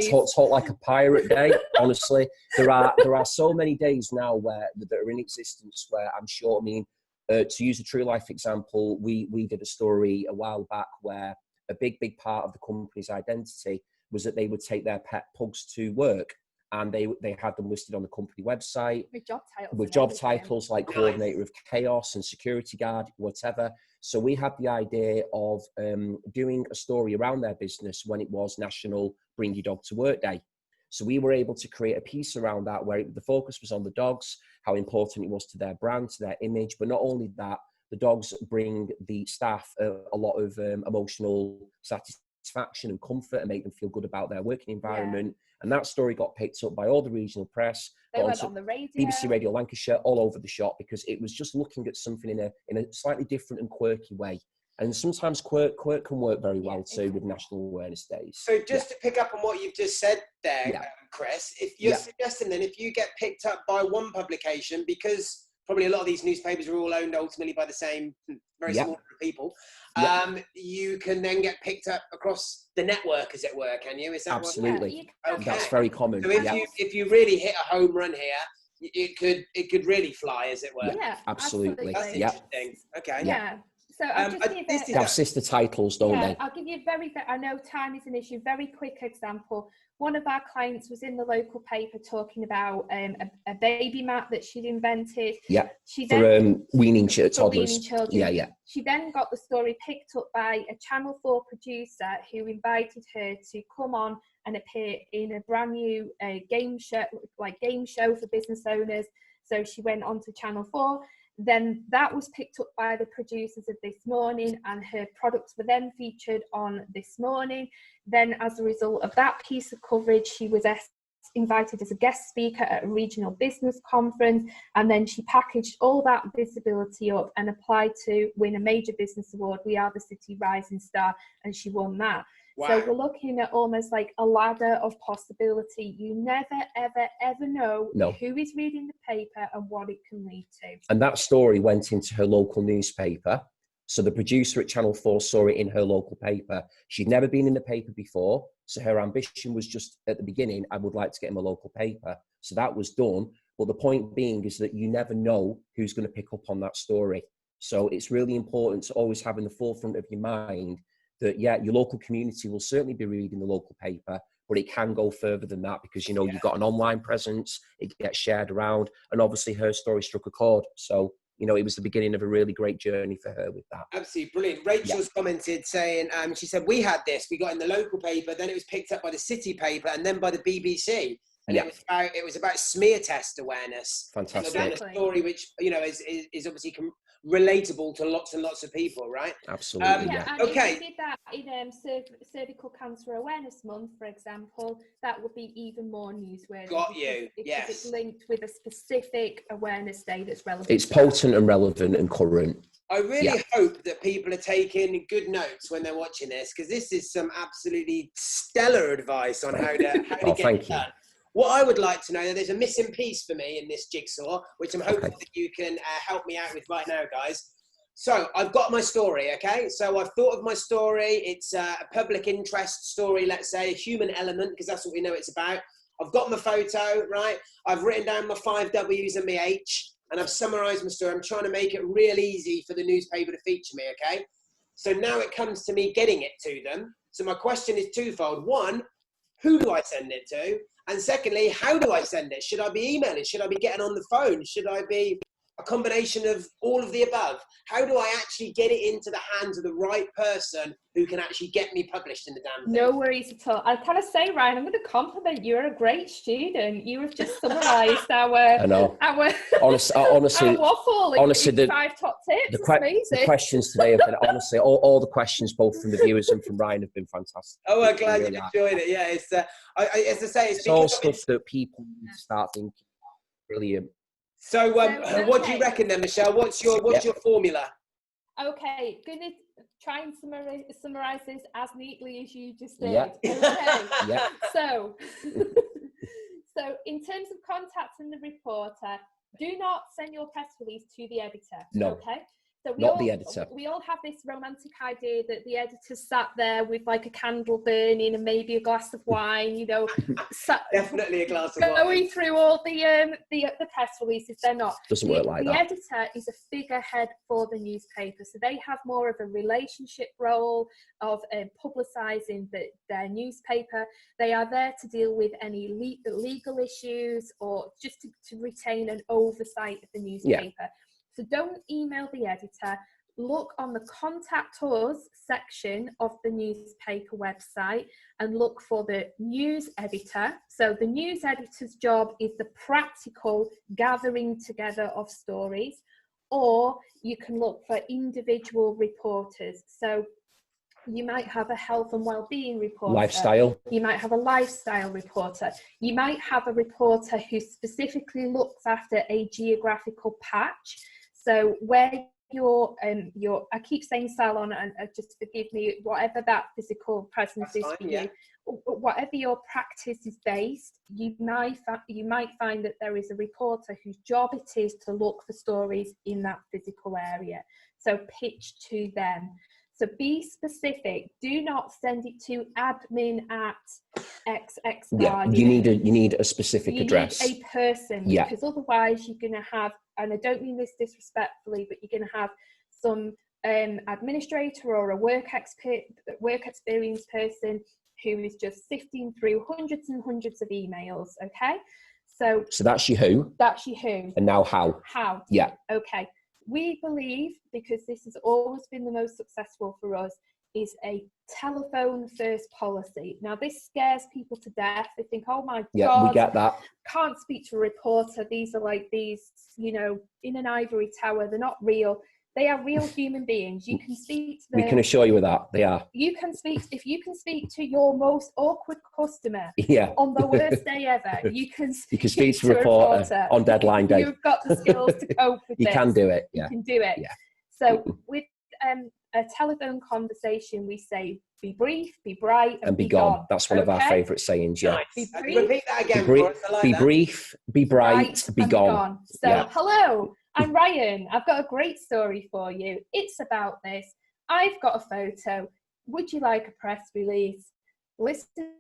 talk like a pirate day. Honestly, there are so many days now that are in existence where I'm sure, I mean, to use a true life example, we did a story a while back where a big part of the company's identity was that they would take their pet pugs to work. And they had them listed on the company website with job titles like coordinator of chaos and security guard, whatever. So we had the idea of doing a story around their business when it was National Bring Your Dog to Work Day. So we were able to create a piece around that where the focus was on the dogs, how important it was to their brand, to their image. But not only that, the dogs bring the staff a lot of emotional satisfaction and comfort and make them feel good about their working environment. Yeah. And that story got picked up by all the regional press. They went on the radio. BBC Radio Lancashire, all over the shop, because it was just looking at something in a slightly different and quirky way. And sometimes quirk can work very well too with National Awareness Days. So just to pick up on what you've just said there, Chris, if you're suggesting then if you get picked up by one publication, because probably a lot of these newspapers are all owned ultimately by the same very small group of people, you can then get picked up across the network, as it were, can you? Is that absolutely? Okay. That's very common. So if you really hit a home run here, it could really fly, as it were. Yeah, absolutely. That's interesting. Okay. Yeah. So I'll just give they have sister titles, don't they? I'll give you I know time is an issue, very quick example. One of our clients was in the local paper talking about a baby mat that she'd invented. Yeah, she for weaning toddlers. Weaning children. Yeah. She then got the story picked up by a Channel 4 producer who invited her to come on and appear in a brand new game show for business owners. So she went on to Channel 4. Then that was picked up by the producers of This Morning, and her products were then featured on This Morning. Then as a result of that piece of coverage, she was invited as a guest speaker at a regional business conference, and then she packaged all that visibility up and applied to win a major business award, We Are the City Rising Star, and she won that. Wow. So we're looking at almost like a ladder of possibility. You never, ever, ever know who is reading the paper and what it can lead to. And that story went into her local newspaper. So the producer at Channel 4 saw it in her local paper. She'd never been in the paper before. So her ambition was just at the beginning, I would like to get in a local paper. So that was done. But the point being is that you never know who's going to pick up on that story. So it's really important to always have in the forefront of your mind that, yeah, your local community will certainly be reading the local paper, but it can go further than that because, you know, you've got an online presence, it gets shared around, and obviously her story struck a chord. So, you know, it was the beginning of a really great journey for her with that. Absolutely brilliant. Rachel's commented saying, she said, we had this, we got in the local paper, then it was picked up by the city paper and then by the BBC. And it was about smear test awareness. Fantastic. So again, a story which, you know, is obviously relatable to lots and lots of people, right? Absolutely. And okay. if we did that in cervical cancer awareness month, for example, that would be even more newsworthy. Got you. Because it's linked with a specific awareness day that's relevant. It's potent and relevant and current. I really hope that people are taking good notes when they're watching this, because this is some absolutely stellar advice on how to get it done. What I would like to know, there's a missing piece for me in this jigsaw, which I'm hoping that you can help me out with right now, guys. So I've got my story, okay? So I've thought of my story. It's a public interest story, let's say, a human element, because that's what we know it's about. I've got my photo, right? I've written down my 5 W's and my H, and I've summarised my story. I'm trying to make it real easy for the newspaper to feature me, okay? So now it comes to me getting it to them. So my question is twofold. One, who do I send it to? And secondly, how do I send it? Should I be emailing? Should I be getting on the phone? Should I be a combination of all of the above? How do I actually get it into the hands of the right person who can actually get me published in the damn thing? No worries at all. I kind of say, Ryan, I'm going to compliment you. You're a great student. You have just summarised our honestly, waffle in 5 top tips. The questions today have been, honestly, all the questions, both from the viewers and from Ryan, have been fantastic. Oh, I'm glad you enjoyed it. Yeah, it's, as I say, it's all stuff that people need to start thinking. Brilliant. So, what do you reckon then, Michelle? What's your formula? Okay, going to try and summarise this as neatly as you just did. Yeah. Okay. So in terms of contacting the reporter, do not send your press release to the editor. No. Okay. So the editor. We all have this romantic idea that the editor sat there with like a candle burning and maybe a glass of wine, you know, definitely a glass of wine. Going through all the press releases. They're not. Doesn't work like that. The editor is a figurehead for the newspaper, so they have more of a relationship role of publicising their newspaper. They are there to deal with any legal issues or just to retain an oversight of the newspaper. Yeah. So don't email the editor. Look on the Contact Us section of the newspaper website and look for the news editor. So the news editor's job is the practical gathering together of stories, or you can look for individual reporters. So you might have a health and well-being reporter. Lifestyle. You might have a lifestyle reporter. You might have a reporter who specifically looks after a geographical patch. So where your I keep saying Salon, and just forgive me, whatever that physical presence is for you, whatever your practice is based, you might find that there is a reporter whose job it is to look for stories in that physical area. So pitch to them. So be specific. Do not send it to admin@xx. Yeah, you need a specific address. You need a person, because otherwise you're going to have, and I don't mean this disrespectfully, but you're going to have some administrator or a work experienced person who is just sifting through hundreds and hundreds of emails. Okay, so that's your who. That's your who. And now how? How? Yeah. Okay. We believe, because this has always been the most successful for us, is a telephone first policy. Now this scares people to death. They think, oh my God, we get that. Can't speak to a reporter. These are like these, you know, in an ivory tower. They're not real. They are real human beings. You can speak to them. We can assure you of that. They are. You can speak, if you can speak to your most awkward customer yeah. on the worst day ever, you can speak to a reporter on deadline day. You've got the skills to cope with you this. can do it. Yeah. You can do it. Yeah. So with a telephone conversation, we say, be brief, be bright, and be gone. That's one of our favourite sayings. Yeah. Nice. Be brief, Repeat that again. Be brief, be bright, be gone. So, hello, I'm Ryan. I've got a great story for you. It's about this. I've got a photo. Would you like a press release? Listen,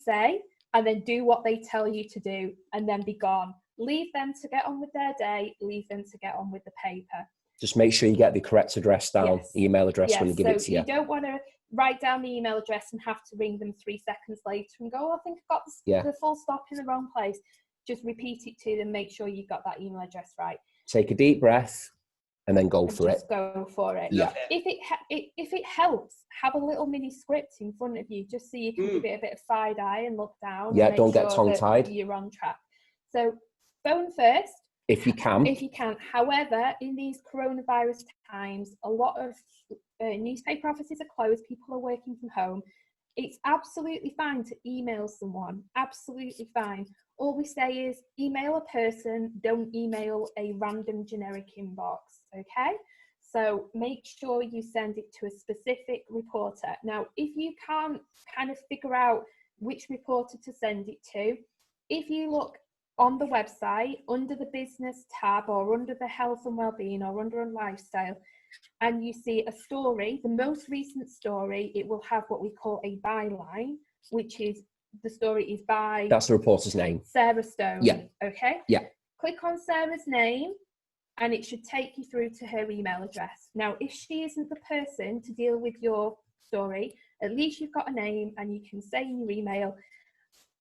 say, and then do what they tell you to do, and then be gone. Leave them to get on with their day. Leave them to get on with the paper. Just make sure you get the correct address down, email address when you give it to you. You don't want to write down the email address and have to ring them 3 seconds later and go, oh, I think I've got the full stop in the wrong place. Just repeat it to them. Make sure you got that email address right. Take a deep breath and then go for it. Go for it. Yeah. If it helps, have a little mini script in front of you just so you can give it a bit of side eye and look down. Yeah, don't get tongue-tied. You're on track. So phone first. If you can. If you can. However, in these coronavirus times, a lot of newspaper offices are closed. People are working from home. It's absolutely fine to email someone. Absolutely fine. All we say is email a person. Don't email a random generic inbox. Okay? So make sure you send it to a specific reporter. Now, if you can't kind of figure out which reporter to send it to, if you look on the website under the business tab or under the health and well-being or under a lifestyle, and you see a story, the most recent story, it will have what we call a byline, which is the story is by... That's the reporter's name. Sarah Stone. Yeah. Okay? Yeah. Click on Sarah's name and it should take you through to her email address. Now, if she isn't the person to deal with your story, at least you've got a name and you can say in your email,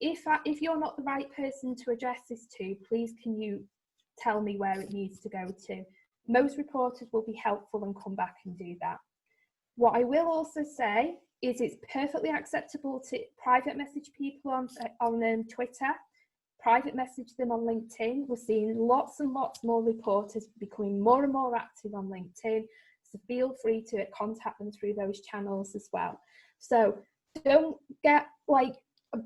if you're not the right person to address this to, please can you tell me where it needs to go to? Most reporters will be helpful and come back and do that. What I will also say is it's perfectly acceptable to private message people on Twitter, private message them on LinkedIn. We're seeing lots and lots more reporters becoming more and more active on LinkedIn, so feel free to contact them through those channels as well. So don't get like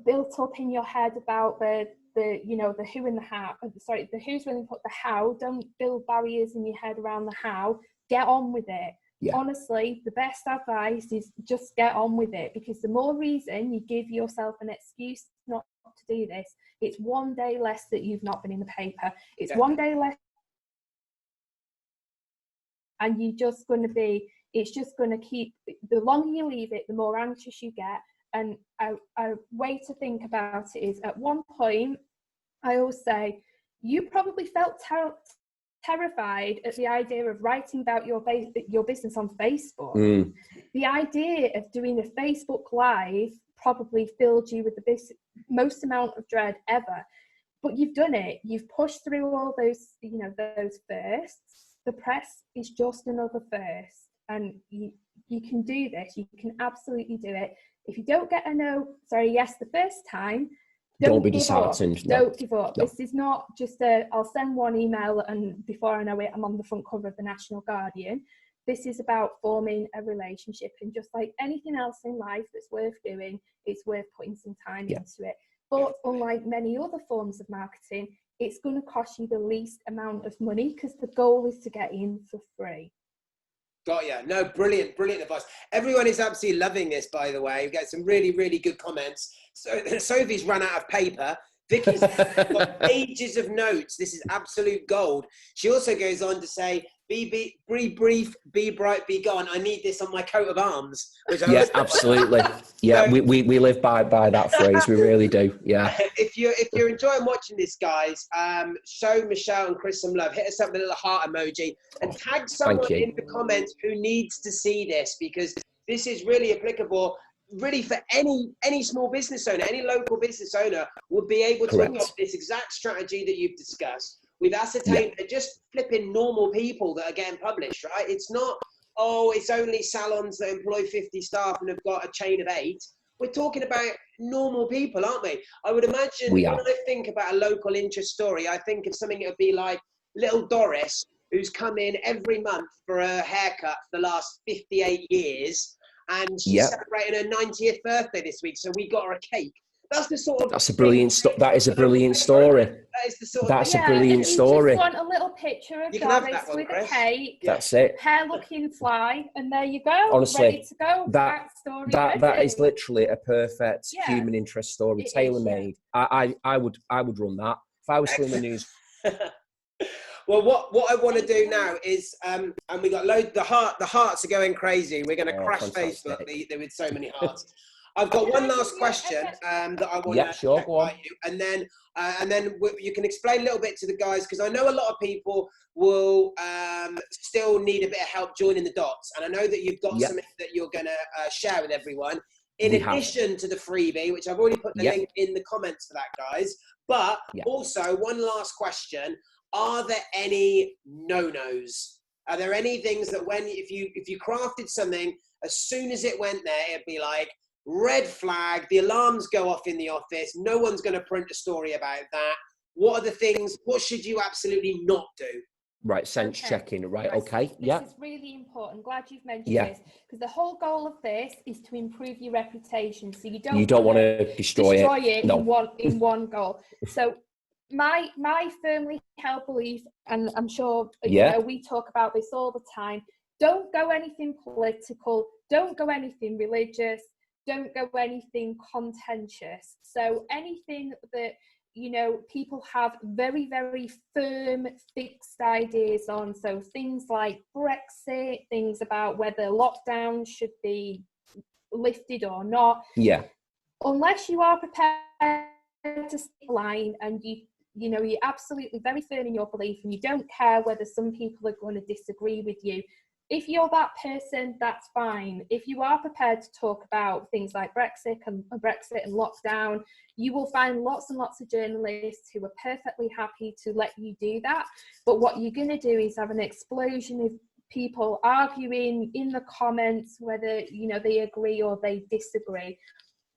built up in your head about the who and the how. Sorry, the who's really put the how. Don't build barriers in your head around the how. Get on with it. Yeah. Honestly, the best advice is just get on with it, because the more reason you give yourself an excuse not to do this, it's one day less that you've not been in the paper. It's one day less, and you're just going to be. It's just going to keep. The longer you leave it, the more anxious you get. And a way to think about it is, at one point, I always say, you probably felt terrified at the idea of writing about your business on Facebook. The idea of doing a Facebook Live probably filled you with the most amount of dread ever. But you've done it. You've pushed through all those, those firsts. The press is just another first. And you can do this. You can absolutely do it. If you don't get a yes the first time, don't be disheartened. Don't give up. No. This is not just I'll send one email and before I know it, I'm on the front cover of the National Guardian. This is about forming a relationship, and just like anything else in life that's worth doing, it's worth putting some time into it. But unlike many other forms of marketing, it's going to cost you the least amount of money, because the goal is to get in for free. Got ya. No, brilliant advice. Everyone is absolutely loving this, by the way. We get some really, really good comments. So Sophie's run out of paper. Vicky's got pages of notes. This is absolute gold. She also goes on to say, be brief, be bright, be gone. I need this on my coat of arms. Which absolutely. Yeah, so, we live by that phrase. We really do. Yeah. If you're enjoying watching this, guys, show Michelle and Chris some love. Hit us up with a little heart emoji and tag someone in the comments who needs to see this, because this is really applicable. Really, for any small business owner, any local business owner would be able to adopt this exact strategy that you've discussed. We've ascertained they're just flipping normal people that are getting published, right? It's not oh, it's only salons that employ 50 staff and have got a chain of 8. We're talking about normal people, aren't we? I would imagine when I think about a local interest story, I think of something that would be like little Doris, who's come in every month for a haircut for the last 58 years, and she's celebrating her 90th birthday this week, so we got her a cake. That's the sort of... That is a brilliant story. That is a brilliant story. That's a brilliant story. You just want a little picture of Doris with a cake. That's it. Hair looking fly, and there you go. Honestly, ready to go. That is literally a perfect human interest story, tailor-made. I would run that if I was still in the news. Well, what I want to do now is, and we got the hearts are going crazy. We're going to crash Facebook with so many hearts. I've got one last question that I want to go on. you, and then you can explain a little bit to the guys, because I know a lot of people will still need a bit of help joining the dots, and I know that you've got something that you're going to share with everyone in addition to the freebie, which I've already put the link in the comments for that, guys. But also, one last question: are there any no-nos? Are there any things that if you crafted something, as soon as it went there, it'd be like, red flag, the alarms go off in the office, no one's going to print a story about that? What are the things, what should you absolutely not do? Right, sense checking, right, okay. This is really important. I'm glad you've mentioned this, because the whole goal of this is to improve your reputation. So you don't want to destroy it in one goal. So my firmly held belief, and I'm sure you know, we talk about this all the time, don't go anything political, don't go anything religious, don't go anything contentious. So anything that, you know, people have very, very firm, fixed ideas on. So things like Brexit, things about whether lockdown should be lifted or not. Yeah. Unless you are prepared to stick the line, and you know, you're absolutely very firm in your belief, and you don't care whether some people are going to disagree with you. If you're that person, that's fine. If you are prepared to talk about things like Brexit and lockdown, you will find lots and lots of journalists who are perfectly happy to let you do that. But what you're going to do is have an explosion of people arguing in the comments whether, you know, they agree or they disagree.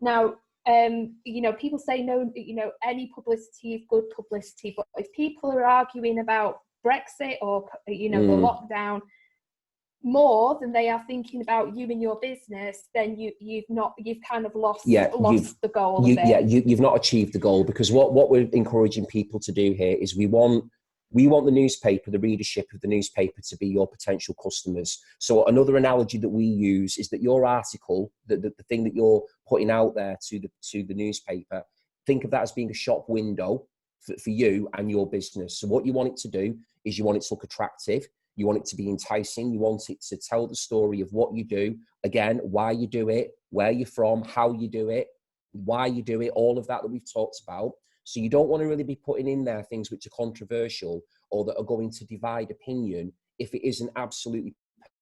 Now, you know, people say no, you know, any publicity is good publicity. But if people are arguing about Brexit or, you know, the lockdown more than they are thinking about you and your business, then you've kind of lost the goal. You've not achieved the goal, because what we're encouraging people to do here is we want the newspaper, the readership of the newspaper, to be your potential customers. So another analogy that we use is that your article, the thing that you're putting out there to the newspaper, think of that as being a shop window for you and your business. So what you want it to do is you want it to look attractive. You want it to be enticing. You want it to tell the story of what you do. Again, why you do it, where you're from, how you do it, why you do it, all of that we've talked about. So you don't want to really be putting in there things which are controversial or that are going to divide opinion if it isn't absolutely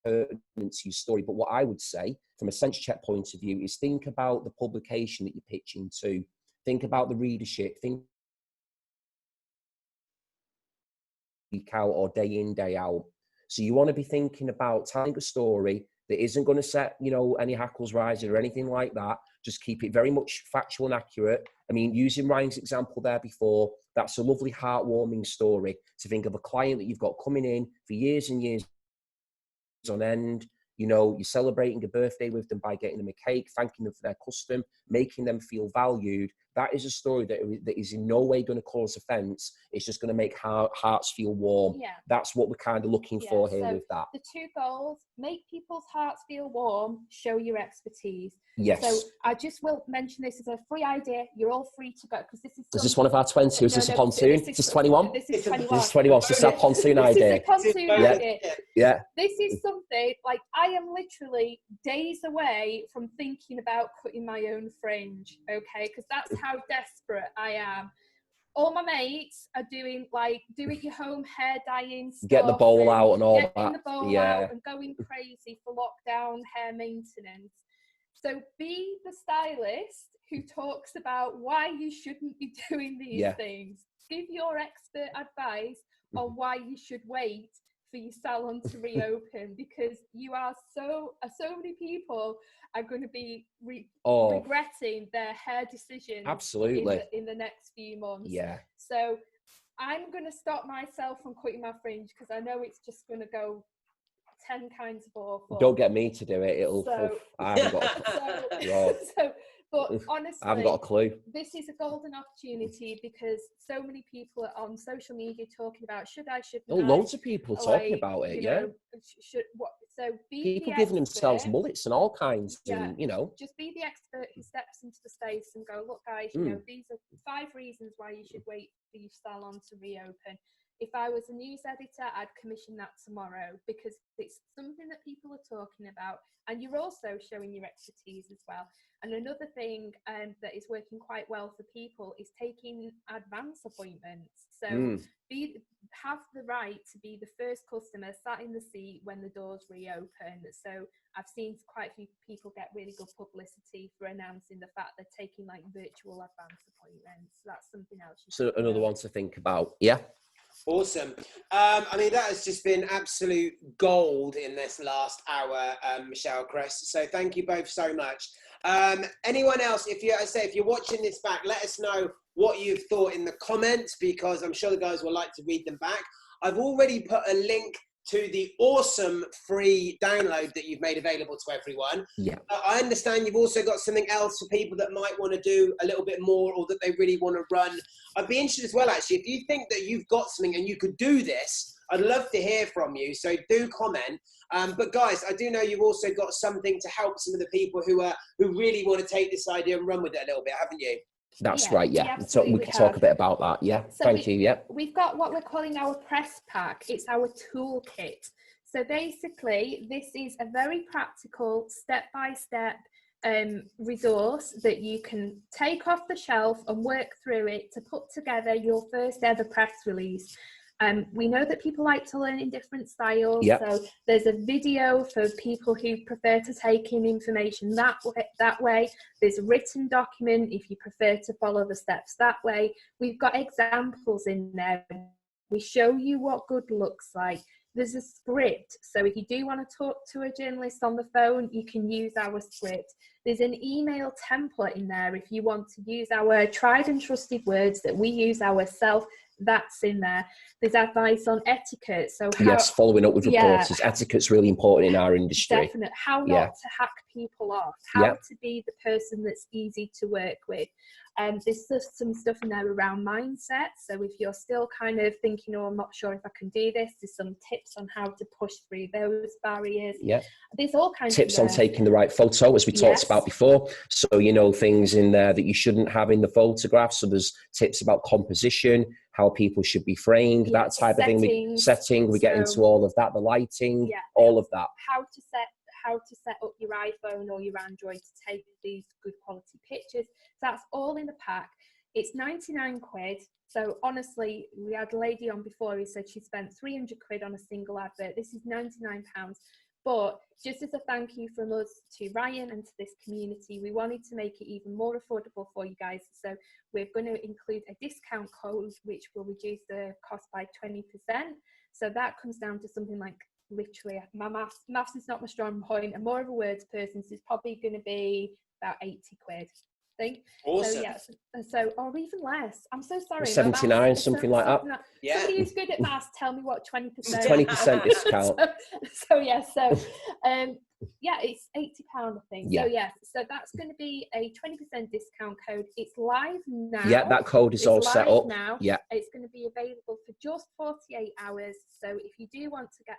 pertinent to your story. But what I would say from a sense check point of view is think about the publication that you're pitching to. Think about the readership. Think week out or day in, day out. So you want to be thinking about telling a story that isn't going to set, you know, any hackles rising or anything like that. Just keep it very much factual and accurate. I mean, using Ryan's example there before, that's a lovely, heartwarming story to think of a client that you've got coming in for years and years on end. You know, you're celebrating a birthday with them by getting them a cake, thanking them for their custom, making them feel valued. That is a story that is in no way going to cause offence. It's just going to make hearts feel warm. Yeah. That's what we're kind of looking for here with that. The two goals: make people's hearts feel warm, show your expertise. Yes. So I just will mention this as a free idea. You're all free to go, because this is... Is this one of our 20? Is this a pontoon? Is this 21? This is 21. This is 21. This is our pontoon idea. This is a pontoon idea. Yeah. This is something, like, I am literally days away from thinking about cutting my own fringe, okay? Because that's how desperate I am. All my mates are doing, like, do-it-your-home hair dyeing stuff. Get the bowl out and all that. Getting the bowl out and going crazy for lockdown hair maintenance. So be the stylist who talks about why you shouldn't be doing these things. Give your expert advice on why you should wait for your salon to reopen, because you are so many people are going to be regretting their hair decisions absolutely in the next few months. Yeah. So I'm going to stop myself from cutting my fringe, because I know it's just going to go 10 kinds of awful. Don't get me to do it. I haven't got but honestly, I haven't got a clue. This is a golden opportunity, because so many people are on social media talking about shouldn't I? Loads of people talking about it. So people giving themselves mullets and all kinds. Yeah, and, you know, just be the expert who steps into the space and go, look, guys, these are 5 reasons why you should wait for your salon to reopen. If I was a news editor, I'd commission that tomorrow, because it's something that people are talking about, and you're also showing your expertise as well. And another thing that is working quite well for people is taking advance appointments. So have the right to be the first customer sat in the seat when the doors reopen. So I've seen quite a few people get really good publicity for announcing the fact they're taking like virtual advance appointments. So that's something else. So another one to think about. Yeah. Awesome. I mean, that has just been absolute gold in this last hour, Michelle, Chris. So thank you both so much. Anyone else, if you're watching this back, let us know what you've thought in the comments, because I'm sure the guys will like to read them back. I've already put a link to the awesome free download that you've made available to everyone. Yeah. I understand you've also got something else for people that might want to do a little bit more, or that they really want to run. I'd be interested as well, actually, if you think that you've got something and you could do this, I'd love to hear from you. So do comment. But guys, I do know you've also got something to help some of the people who really want to take this idea and run with it a little bit, haven't you? That's right, yeah. So we can talk a bit about that, yeah. So thank you, yeah. We've got what we're calling our press pack. It's our toolkit. So basically, this is a very practical, step-by-step resource that you can take off the shelf and work through it to put together your first ever press release. We know that people like to learn in different styles, so there's a video for people who prefer to take in information that way. There's a written document if you prefer to follow the steps that way. We've got examples in there. We show you what good looks like. There's a script, so if you do want to talk to a journalist on the phone, you can use our script. There's an email template in there if you want to use our tried and trusted words that we use ourselves. That's in there. There's advice on etiquette. So following up with reporters. Etiquette's really important in our industry. Definitely. How not to hack people off. How to be the person that's easy to work with. There's just some stuff in there around mindset. So if you're still kind of thinking, oh, I'm not sure if I can do this, there's some tips on how to push through those barriers. Yeah. There's all kinds of tips on taking the right photo, as we talked about before. So, you know, things in there that you shouldn't have in the photograph. So there's tips about composition, how people should be framed, that type of thing. Setting, we get into all of that, the lighting, all of that. How to set up your iPhone or your Android to take these good quality pictures. So that's all in the pack. It's 99 quid. So honestly, we had a lady on before who said she spent 300 quid on a single advert. This is £99. But just as a thank you from us to Ryan and to this community, we wanted to make it even more affordable for you guys. So we're going to include a discount code, which will reduce the cost by 20%. So that comes down to something like, literally, my maths is not my strong point. I'm more of a words person, so it's probably going to be about 80 quid. Awesome. So or even less. I'm so sorry. 79, something like that. Yeah. Somebody who's good at maths, tell me what 20%. 20% discount. It's £80, I think. Yeah. So that's going to be a 20% discount code. It's live now. Yeah, that code is all set up now. Yeah. It's going to be available for just 48 hours. So if you do want to get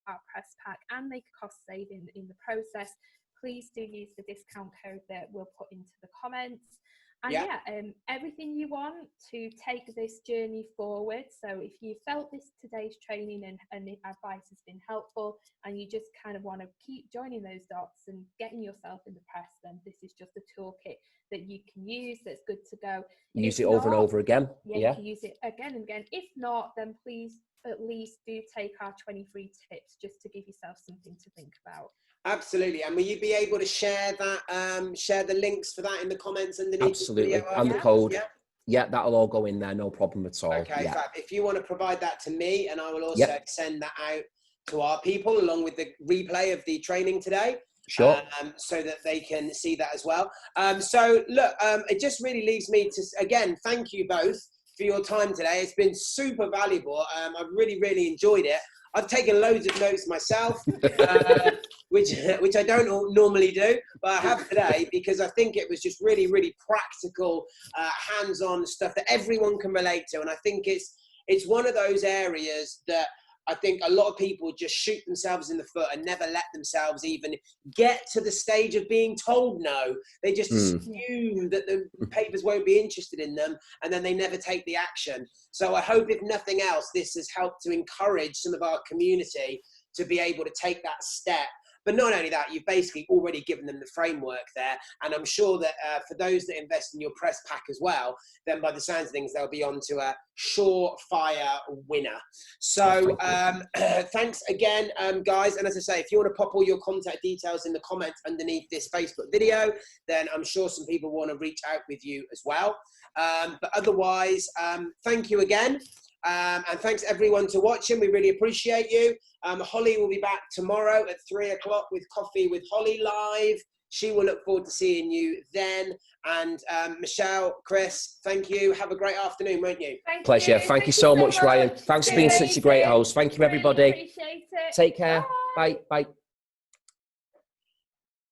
our press pack and make a cost saving in the process, please do use the discount code that we'll put into the comments. And everything you want to take this journey forward. So if you felt today's training and the advice has been helpful, and you just kind of want to keep joining those dots and getting yourself in the press, then this is just a toolkit that you can use that's good to go. Use it over and over again. You can use it again and again. If not, then please at least do take our 23 tips just to give yourself something to think about. Absolutely. And will you be able to share that, share the links for that in the comments underneath? Absolutely. And the code. Yeah, that'll all go in there. No problem at all. Okay, fab. If you want to provide that to me, and I will also send that out to our people, along with the replay of the training today. Sure. So that they can see that as well. So look, it just really leaves me to, again, thank you both for your time today. It's been super valuable. I've really, really enjoyed it. I've taken loads of notes myself, which I don't normally do, but I have today because I think it was just really, really practical, hands-on stuff that everyone can relate to. And I think it's one of those areas that I think a lot of people just shoot themselves in the foot and never let themselves even get to the stage of being told no. They just assume that the papers won't be interested in them, and then they never take the action. So I hope, if nothing else, this has helped to encourage some of our community to be able to take that step. But not only that, you've basically already given them the framework there. And I'm sure that for those that invest in your press pack as well, then by the sounds of things, they'll be on to a surefire winner. So thanks again, guys. And as I say, if you want to pop all your contact details in the comments underneath this Facebook video, then I'm sure some people want to reach out with you as well. But otherwise, thank you again. And thanks everyone to watching. We really appreciate you. Holly will be back tomorrow at 3 o'clock with Coffee with Holly live. She will look forward to seeing you then. And Michelle, Chris, thank you. Have a great afternoon, won't you? Pleasure. Thank you so much, Ryan. Thanks for being such a great host. Thank you, everybody. Appreciate it. Take care. Bye. Bye.